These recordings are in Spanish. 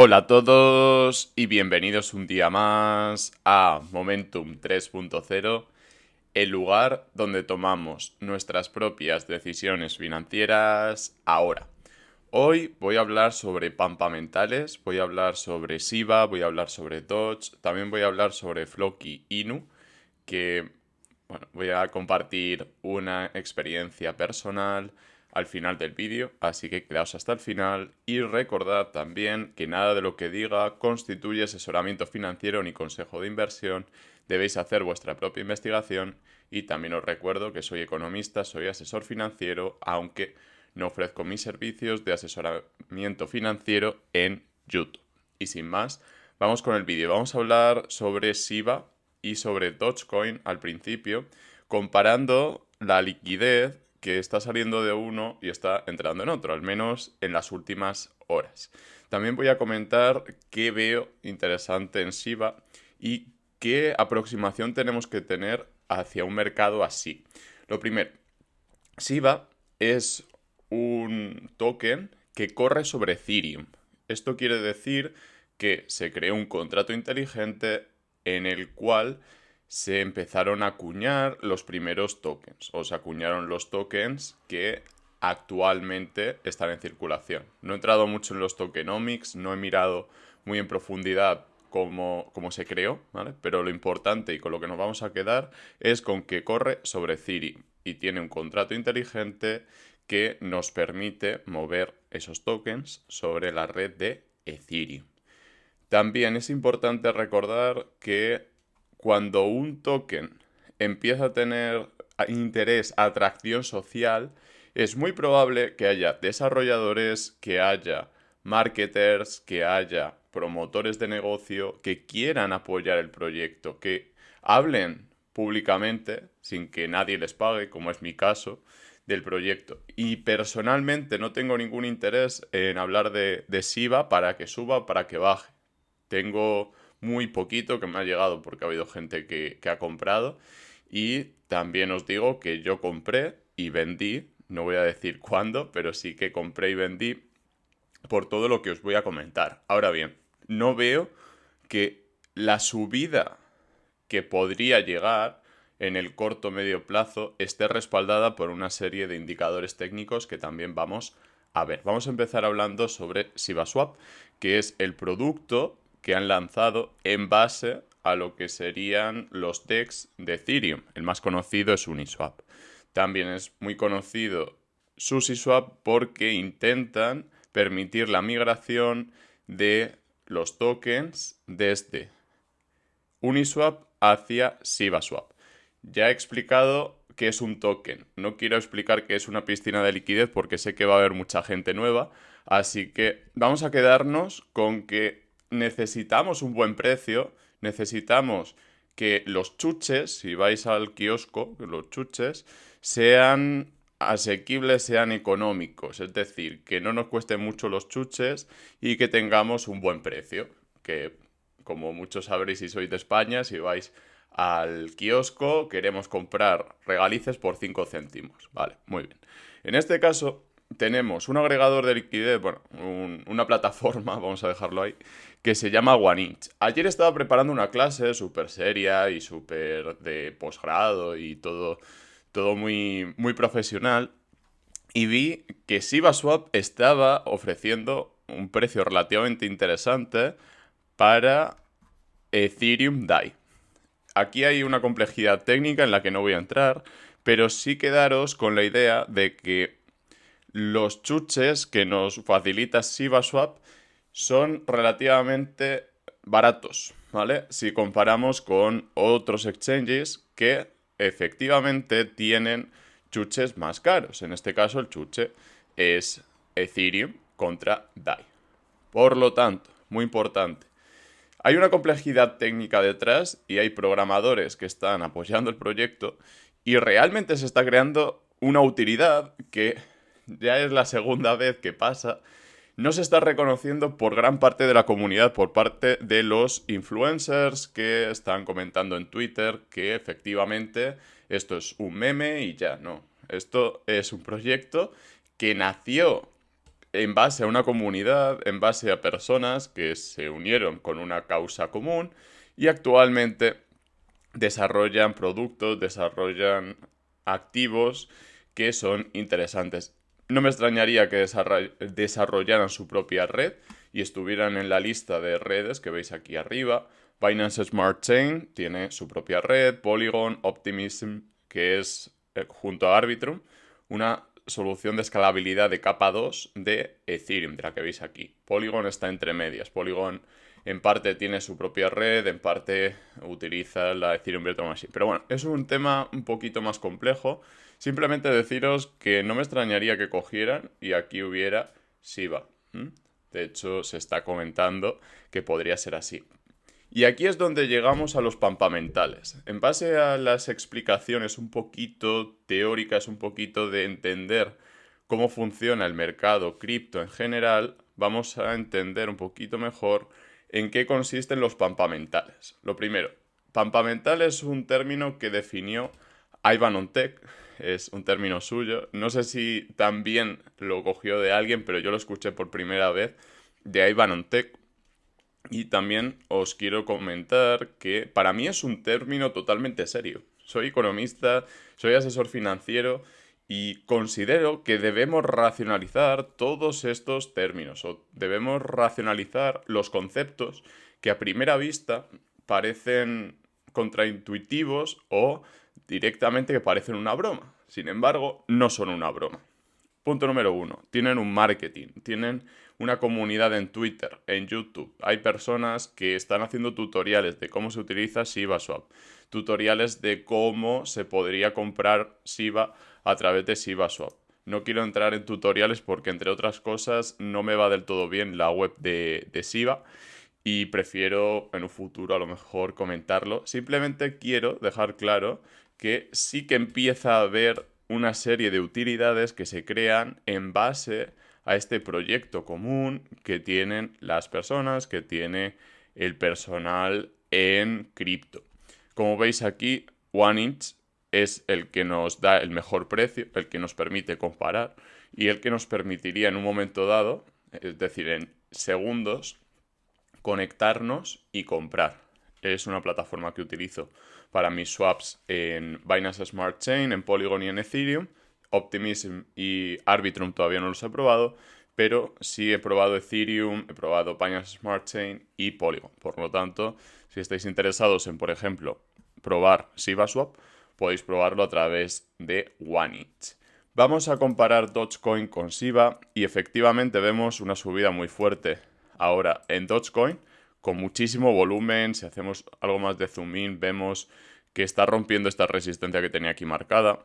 Hola a todos y bienvenidos un día más a Momentum 3.0, el lugar donde tomamos nuestras propias decisiones financieras ahora. Hoy voy a hablar sobre pampamentales, voy a hablar sobre Shiba, voy a hablar sobre Doge, también voy a hablar sobre Floki Inu, que voy a compartir una experiencia personal al final del vídeo, así que quedaos hasta el final y recordad también que nada de lo que diga constituye asesoramiento financiero ni consejo de inversión, debéis hacer vuestra propia investigación y también os recuerdo que soy economista, soy asesor financiero, aunque no ofrezco mis servicios de asesoramiento financiero en YouTube. Y sin más, vamos con el vídeo. Vamos a hablar sobre Shiba y sobre Dogecoin al principio, comparando la liquidez que está saliendo de uno y está entrando en otro, al menos en las últimas horas. También voy a comentar qué veo interesante en Shiba y qué aproximación tenemos que tener hacia un mercado así. Lo primero, Shiba es un token que corre sobre Ethereum. Esto quiere decir que se creó un contrato inteligente en el cual se empezaron a acuñar los primeros tokens, o se acuñaron los tokens que actualmente están en circulación. No he entrado mucho en los tokenomics, no he mirado muy en profundidad cómo se creó, ¿vale? Pero lo importante y con lo que nos vamos a quedar es con que corre sobre Ethereum y tiene un contrato inteligente que nos permite mover esos tokens sobre la red de Ethereum. También es importante recordar que cuando un token empieza a tener interés, atracción social, es muy probable que haya desarrolladores, que haya marketers, que haya promotores de negocio que quieran apoyar el proyecto, que hablen públicamente, sin que nadie les pague, como es mi caso, del proyecto. Y personalmente no tengo ningún interés en hablar de Shiba para que suba, para que baje. Tengo muy poquito que me ha llegado porque ha habido gente que ha comprado. Y también os digo que yo compré y vendí, no voy a decir cuándo, pero sí que compré y vendí por todo lo que os voy a comentar. Ahora bien, no veo que la subida que podría llegar en el corto o medio plazo esté respaldada por una serie de indicadores técnicos que también vamos a ver. Vamos a empezar hablando sobre ShibaSwap, que es el producto que han lanzado en base a lo que serían los DEX de Ethereum. El más conocido es Uniswap. También es muy conocido SushiSwap porque intentan permitir la migración de los tokens desde Uniswap hacia ShibaSwap. Ya he explicado qué es un token. No quiero explicar qué es una piscina de liquidez porque sé que va a haber mucha gente nueva. Así que vamos a quedarnos con que necesitamos un buen precio, necesitamos que los chuches, si vais al kiosco, que los chuches sean asequibles, sean económicos. Es decir, que no nos cuesten mucho los chuches y que tengamos un buen precio. Que como muchos sabréis si sois de España, si vais al kiosco, queremos comprar regalices por 5 céntimos. Vale, muy bien. En este caso, tenemos un agregador de liquidez, bueno, una plataforma, vamos a dejarlo ahí, que se llama OneInch. Ayer estaba preparando una clase súper seria y súper de posgrado y todo muy, muy profesional. Y vi que ShibaSwap estaba ofreciendo un precio relativamente interesante para Ethereum DAI. Aquí hay una complejidad técnica en la que no voy a entrar, pero sí quedaros con la idea de que los chuches que nos facilita ShibaSwap son relativamente baratos, ¿vale? Si comparamos con otros exchanges que efectivamente tienen chuches más caros. En este caso el chuche es Ethereum contra DAI. Por lo tanto, muy importante, hay una complejidad técnica detrás y hay programadores que están apoyando el proyecto y realmente se está creando una utilidad que ya es la segunda vez que pasa. No se está reconociendo por gran parte de la comunidad, por parte de los influencers que están comentando en Twitter que efectivamente esto es un meme y ya no. Esto es un proyecto que nació en base a una comunidad, en base a personas que se unieron con una causa común y actualmente desarrollan productos, desarrollan activos que son interesantes. No me extrañaría que desarrollaran su propia red y estuvieran en la lista de redes que veis aquí arriba. Binance Smart Chain tiene su propia red, Polygon, Optimism, que es, junto a Arbitrum, una solución de escalabilidad de capa 2 de Ethereum, de la que veis aquí. Polygon está entre medias. Polygon en parte tiene su propia red, en parte utiliza la Ethereum Virtual Machine. Pero bueno, es un tema un poquito más complejo. Simplemente deciros que no me extrañaría que cogieran y aquí hubiera Shiba. De hecho, se está comentando que podría ser así. Y aquí es donde llegamos a los pampamentales. En base a las explicaciones un poquito teóricas, un poquito de entender cómo funciona el mercado cripto en general, vamos a entender un poquito mejor en qué consisten los pampamentales. Lo primero, pampamental es un término que definió Ivan Ontek, es un término suyo. No sé si también lo cogió de alguien, pero yo lo escuché por primera vez de Ivan Ontek. Y también os quiero comentar que para mí es un término totalmente serio. Soy economista, soy asesor financiero y considero que debemos racionalizar todos estos términos o debemos racionalizar los conceptos que a primera vista parecen contraintuitivos o directamente que parecen una broma. Sin embargo, no son una broma. Punto número 1. Tienen un marketing, tienen una comunidad en Twitter, en YouTube. Hay personas que están haciendo tutoriales de cómo se utiliza ShibaSwap, tutoriales de cómo se podría comprar Shiba a través de ShibaSwap. No quiero entrar en tutoriales porque, entre otras cosas, no me va del todo bien la web de Shiba y prefiero en un futuro a lo mejor comentarlo. Simplemente quiero dejar claro que sí que empieza a haber una serie de utilidades que se crean en base a este proyecto común que tienen las personas, que tiene el personal en cripto. Como veis aquí, OneInch es el que nos da el mejor precio, el que nos permite comparar y el que nos permitiría en un momento dado, es decir, en segundos, conectarnos y comprar. Es una plataforma que utilizo para mis swaps en Binance Smart Chain, en Polygon y en Ethereum. Optimism y Arbitrum todavía no los he probado, pero sí he probado Ethereum, he probado Binance Smart Chain y Polygon. Por lo tanto, si estáis interesados en, por ejemplo, probar ShibaSwap, podéis probarlo a través de OneInch. Vamos a comparar Dogecoin con Shiba y efectivamente vemos una subida muy fuerte ahora en Dogecoin con muchísimo volumen. Si hacemos algo más de zoom in, vemos que está rompiendo esta resistencia que tenía aquí marcada.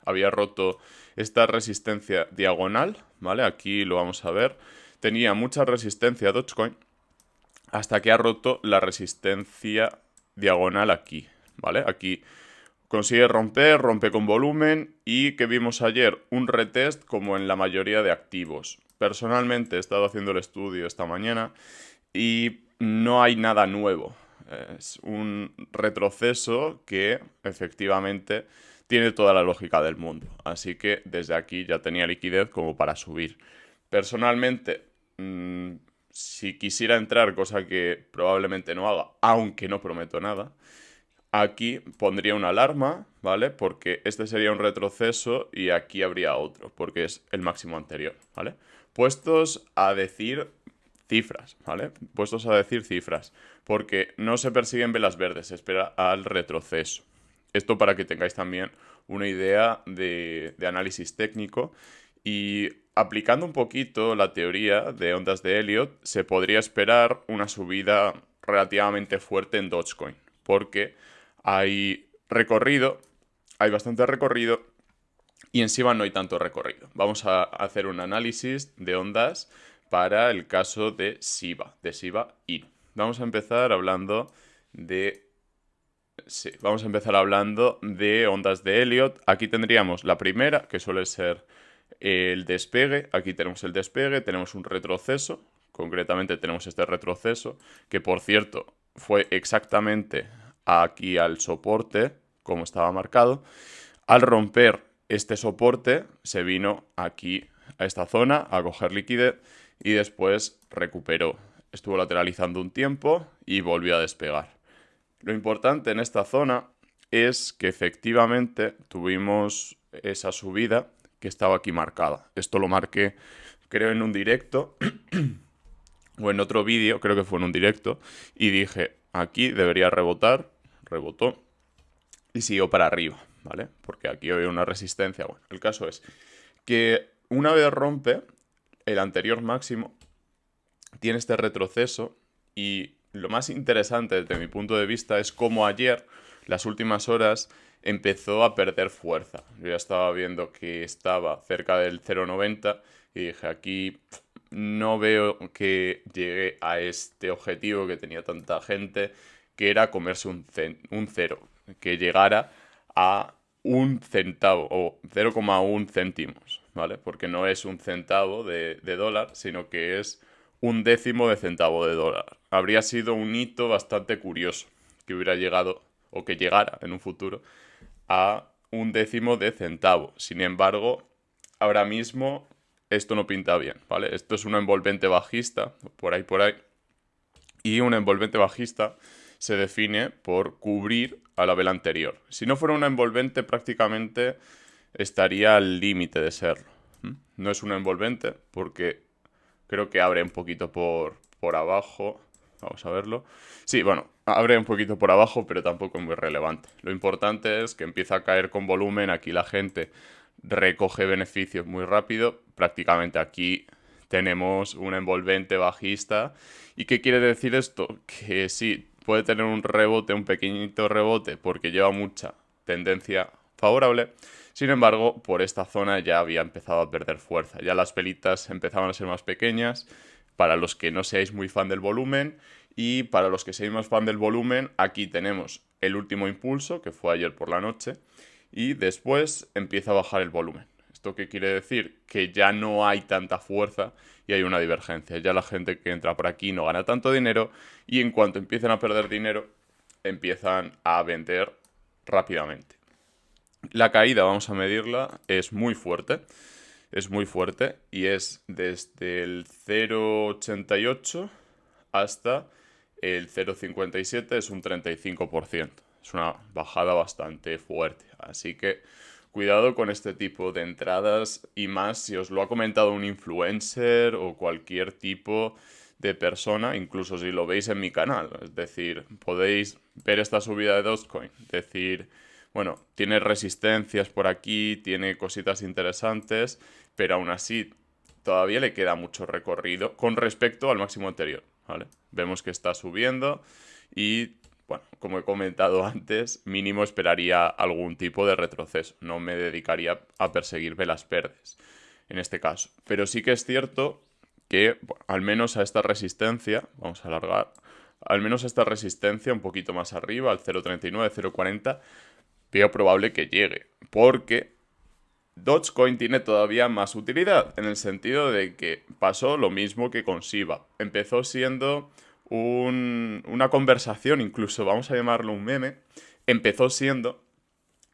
Había roto esta resistencia diagonal, ¿vale? Aquí lo vamos a ver. Tenía mucha resistencia Dogecoin hasta que ha roto la resistencia diagonal aquí, ¿vale? Aquí consigue romper, rompe con volumen y que vimos ayer un retest como en la mayoría de activos. Personalmente he estado haciendo el estudio esta mañana y no hay nada nuevo. Es un retroceso que efectivamente tiene toda la lógica del mundo. Así que desde aquí ya tenía liquidez como para subir. Personalmente, si quisiera entrar, cosa que probablemente no haga, aunque no prometo nada, aquí pondría una alarma, ¿vale? Porque este sería un retroceso y aquí habría otro, porque es el máximo anterior, ¿vale? Puestos a decir cifras, ¿vale? Puestos a decir cifras, porque no se persiguen velas verdes, se espera al retroceso. Esto para que tengáis también una idea de análisis técnico y aplicando un poquito la teoría de ondas de Elliott, se podría esperar una subida relativamente fuerte en Dogecoin, porque hay recorrido, hay bastante recorrido y en Shiba no hay tanto recorrido. Vamos a hacer un análisis de ondas para el caso de Shiba Inu. Vamos a empezar hablando de... Sí, vamos a empezar hablando de ondas de Elliott. Aquí tendríamos la primera, que suele ser el despegue. Aquí tenemos el despegue, tenemos un retroceso. Concretamente tenemos este retroceso, que por cierto fue exactamente aquí al soporte, como estaba marcado. Al romper este soporte se vino aquí a esta zona a coger liquidez y después recuperó. Estuvo lateralizando un tiempo y volvió a despegar. Lo importante en esta zona es que efectivamente tuvimos esa subida que estaba aquí marcada. Esto lo marqué, creo, en un directo o en otro vídeo, creo que fue en un directo, y dije, aquí debería rebotar, rebotó y siguió para arriba, ¿vale? Porque aquí había una resistencia. Bueno, el caso es que una vez rompe el anterior máximo, tiene este retroceso y lo más interesante desde mi punto de vista es cómo ayer, las últimas horas, empezó a perder fuerza. Yo ya estaba viendo que estaba cerca del 0,90 y dije, aquí no veo que llegue a este objetivo que tenía tanta gente, que era comerse un cero, que llegara a un centavo o 0,1 céntimos, ¿vale? Porque no es un centavo de dólar, sino que es un décimo de centavo de dólar. Habría sido un hito bastante curioso que hubiera llegado o que llegara en un futuro a un décimo de centavo. Sin embargo, ahora mismo esto no pinta bien, ¿vale? Esto es una envolvente bajista, por ahí. Y una envolvente bajista se define por cubrir a la vela anterior. Si no fuera una envolvente, prácticamente estaría al límite de serlo. No es una envolvente porque creo que abre un poquito por abajo. Vamos a verlo. Sí, bueno, abre un poquito por abajo, pero tampoco es muy relevante. Lo importante es que empieza a caer con volumen. Aquí la gente recoge beneficios muy rápido. Prácticamente aquí tenemos una envolvente bajista. ¿Y qué quiere decir esto? Que sí, puede tener un rebote, un pequeñito rebote, porque lleva mucha tendencia favorable. Sin embargo, por esta zona ya había empezado a perder fuerza. Ya las velitas empezaban a ser más pequeñas. Para los que no seáis muy fan del volumen y para los que seáis más fan del volumen, aquí tenemos el último impulso, que fue ayer por la noche, y después empieza a bajar el volumen. ¿Esto qué quiere decir? Que ya no hay tanta fuerza y hay una divergencia. Ya la gente que entra por aquí no gana tanto dinero y en cuanto empiezan a perder dinero, empiezan a vender rápidamente. La caída, vamos a medirla, es muy fuerte. Es muy fuerte y es desde el 0,88 hasta el 0,57, es un 35%. Es una bajada bastante fuerte. Así que cuidado con este tipo de entradas y más si os lo ha comentado un influencer o cualquier tipo de persona, incluso si lo veis en mi canal. Es decir, podéis ver esta subida de Dogecoin, decir, bueno, tiene resistencias por aquí, tiene cositas interesantes, pero aún así todavía le queda mucho recorrido con respecto al máximo anterior, ¿vale? Vemos que está subiendo y, bueno, como he comentado antes, mínimo esperaría algún tipo de retroceso. No me dedicaría a perseguir velas verdes en este caso. Pero sí que es cierto que, bueno, al menos a esta resistencia, vamos a alargar, al menos a esta resistencia un poquito más arriba, al 0,39, 0,40, veo probable que llegue, porque Dogecoin tiene todavía más utilidad, en el sentido de que pasó lo mismo que con Shiba. Empezó siendo una conversación, incluso vamos a llamarlo un meme, empezó siendo,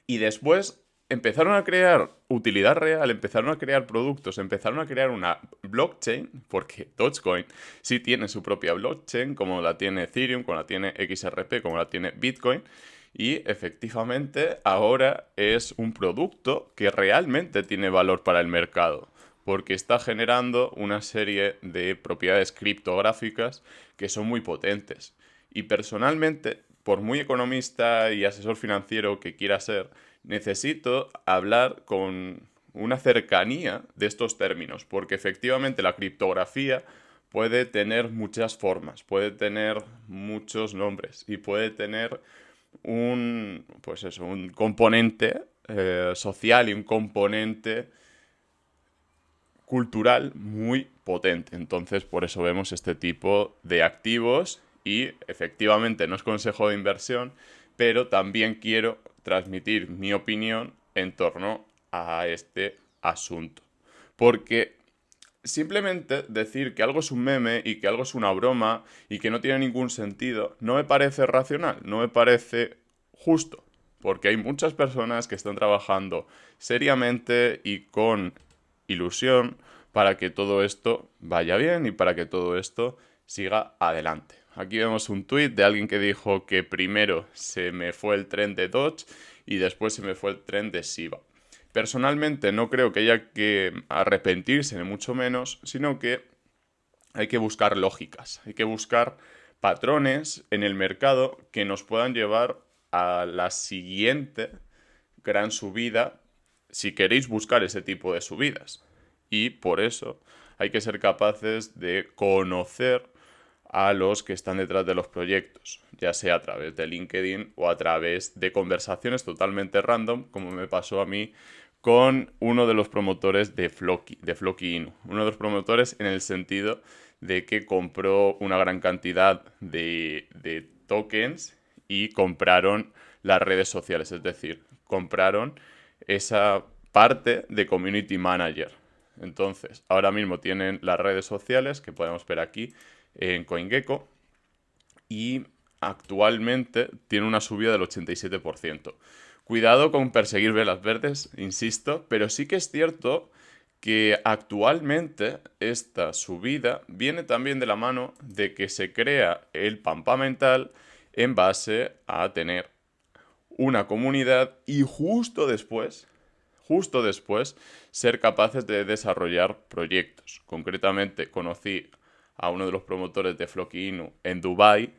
y después empezaron a crear utilidad real, empezaron a crear productos, empezaron a crear una blockchain, porque Dogecoin sí tiene su propia blockchain, como la tiene Ethereum, como la tiene XRP, como la tiene Bitcoin, y efectivamente ahora es un producto que realmente tiene valor para el mercado, porque está generando una serie de propiedades criptográficas que son muy potentes. Y personalmente, por muy economista y asesor financiero que quiera ser, necesito hablar con una cercanía de estos términos, porque efectivamente la criptografía puede tener muchas formas, puede tener muchos nombres y puede tener un componente social y un componente cultural muy potente. Entonces, por eso vemos este tipo de activos y efectivamente no es consejo de inversión, pero también quiero transmitir mi opinión en torno a este asunto. Porque simplemente decir que algo es un meme y que algo es una broma y que no tiene ningún sentido no me parece racional, no me parece justo, porque hay muchas personas que están trabajando seriamente y con ilusión para que todo esto vaya bien y para que todo esto siga adelante. Aquí vemos un tuit de alguien que dijo que primero se me fue el tren de Dodge y después se me fue el tren de Shiba. Personalmente no creo que haya que arrepentirse, ni mucho menos, sino que hay que buscar lógicas, hay que buscar patrones en el mercado que nos puedan llevar a la siguiente gran subida si queréis buscar ese tipo de subidas. Y por eso hay que ser capaces de conocer a los que están detrás de los proyectos, ya sea a través de LinkedIn o a través de conversaciones totalmente random, como me pasó a mí con uno de los promotores de Floki Inu. Uno de los promotores en el sentido de que compró una gran cantidad de tokens y compraron las redes sociales, es decir, compraron esa parte de Community Manager. Entonces, ahora mismo tienen las redes sociales que podemos ver aquí en CoinGecko y actualmente tiene una subida del 87%. Cuidado con perseguir velas verdes, insisto, pero sí que es cierto que actualmente esta subida viene también de la mano de que se crea el Pampa Mental en base a tener una comunidad y justo después, ser capaces de desarrollar proyectos. Concretamente, conocí a uno de los promotores de Floki Inu en Dubai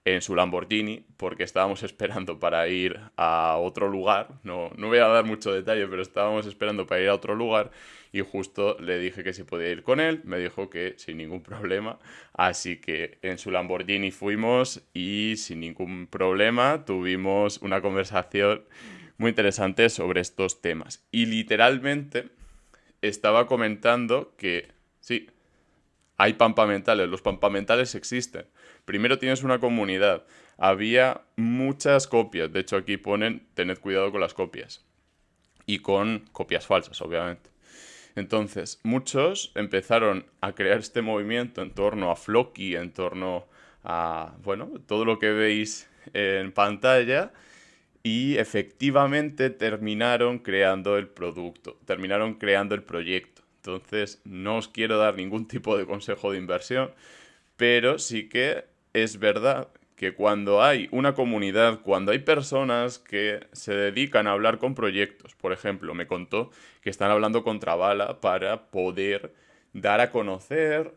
en su Lamborghini, porque estábamos esperando para ir a otro lugar. No voy a dar mucho detalle, pero estábamos esperando para ir a otro lugar y justo le dije que si podía ir con él. Me dijo que sin ningún problema. Así que en su Lamborghini fuimos y sin ningún problema tuvimos una conversación muy interesante sobre estos temas. Y literalmente estaba comentando que sí, hay pampamentales, los pampamentales existen. Primero tienes una comunidad. Había muchas copias, de hecho aquí ponen tened cuidado con las copias. Y con copias falsas, obviamente. Entonces, muchos empezaron a crear este movimiento en torno a Floki, en torno a, bueno, todo lo que veis en pantalla y efectivamente terminaron creando el producto, terminaron creando el proyecto. Entonces, no os quiero dar ningún tipo de consejo de inversión, pero sí que es verdad que cuando hay una comunidad, cuando hay personas que se dedican a hablar con proyectos, por ejemplo, me contó que están hablando con Travala para poder dar a conocer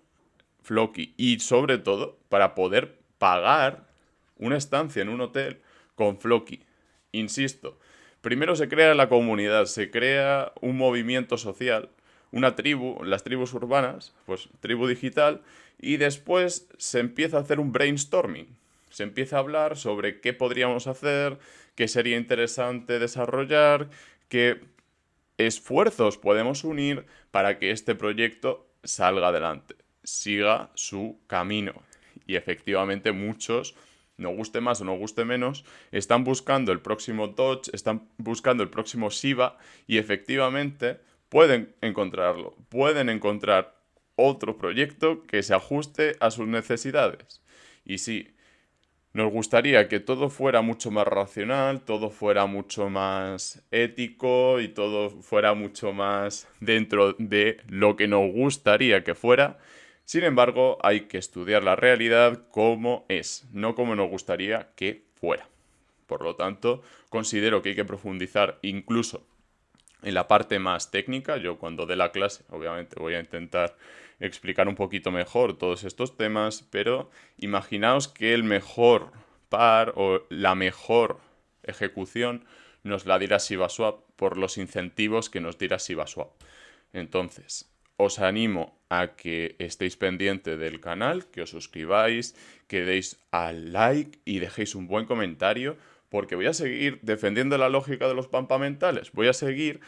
Floki y sobre todo para poder pagar una estancia en un hotel con Floki. Insisto, primero se crea la comunidad, se crea un movimiento social, una tribu, las tribus urbanas, pues tribu digital, y después se empieza a hacer un brainstorming. Se empieza a hablar sobre qué podríamos hacer, qué sería interesante desarrollar, qué esfuerzos podemos unir para que este proyecto salga adelante, siga su camino. Y efectivamente muchos, no guste más o no guste menos, están buscando el próximo Dodge, están buscando el próximo Shiba y efectivamente pueden encontrarlo, pueden encontrar otro proyecto que se ajuste a sus necesidades. Y sí, nos gustaría que todo fuera mucho más racional, todo fuera mucho más ético y todo fuera mucho más dentro de lo que nos gustaría que fuera. Sin embargo, hay que estudiar la realidad como es, no como nos gustaría que fuera. Por lo tanto, considero que hay que profundizar incluso en la parte más técnica. Yo cuando dé la clase, obviamente, voy a intentar explicar un poquito mejor todos estos temas, pero imaginaos que el mejor par o la mejor ejecución nos la diera ShibaSwap por los incentivos que nos diera ShibaSwap. Entonces, os animo a que estéis pendiente del canal, que os suscribáis, que deis al like y dejéis un buen comentario, porque voy a seguir defendiendo la lógica de los pampamentales. Voy a seguir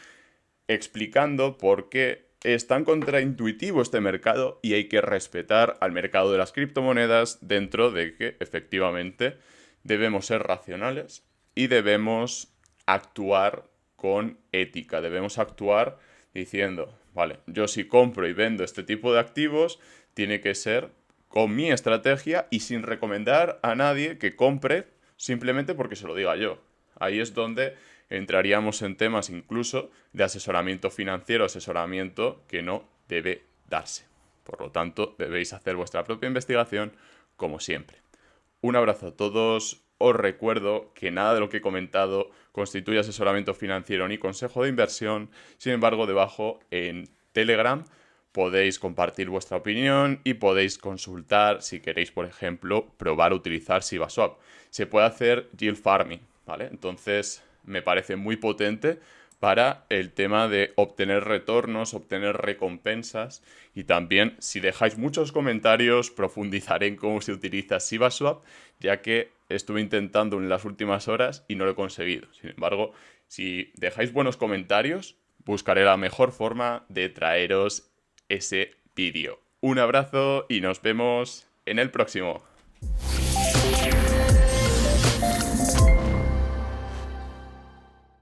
explicando por qué es tan contraintuitivo este mercado y hay que respetar al mercado de las criptomonedas dentro de que efectivamente debemos ser racionales y debemos actuar con ética. Debemos actuar diciendo, vale, yo si compro y vendo este tipo de activos, tiene que ser con mi estrategia y sin recomendar a nadie que compre simplemente porque se lo diga yo. Ahí es donde entraríamos en temas incluso de asesoramiento financiero, asesoramiento que no debe darse. Por lo tanto, debéis hacer vuestra propia investigación como siempre. Un abrazo a todos. Os recuerdo que nada de lo que he comentado constituye asesoramiento financiero ni consejo de inversión. Sin embargo, debajo en Telegram podéis compartir vuestra opinión y podéis consultar si queréis, por ejemplo, probar a utilizar SibaSwap. Se puede hacer yield farming, ¿vale? Entonces, me parece muy potente para el tema de obtener retornos, obtener recompensas, y también, si dejáis muchos comentarios, profundizaré en cómo se utiliza SibaSwap, ya que estuve intentando en las últimas horas y no lo he conseguido. Sin embargo, si dejáis buenos comentarios, buscaré la mejor forma de traeros ese vídeo. Un abrazo y nos vemos en el próximo.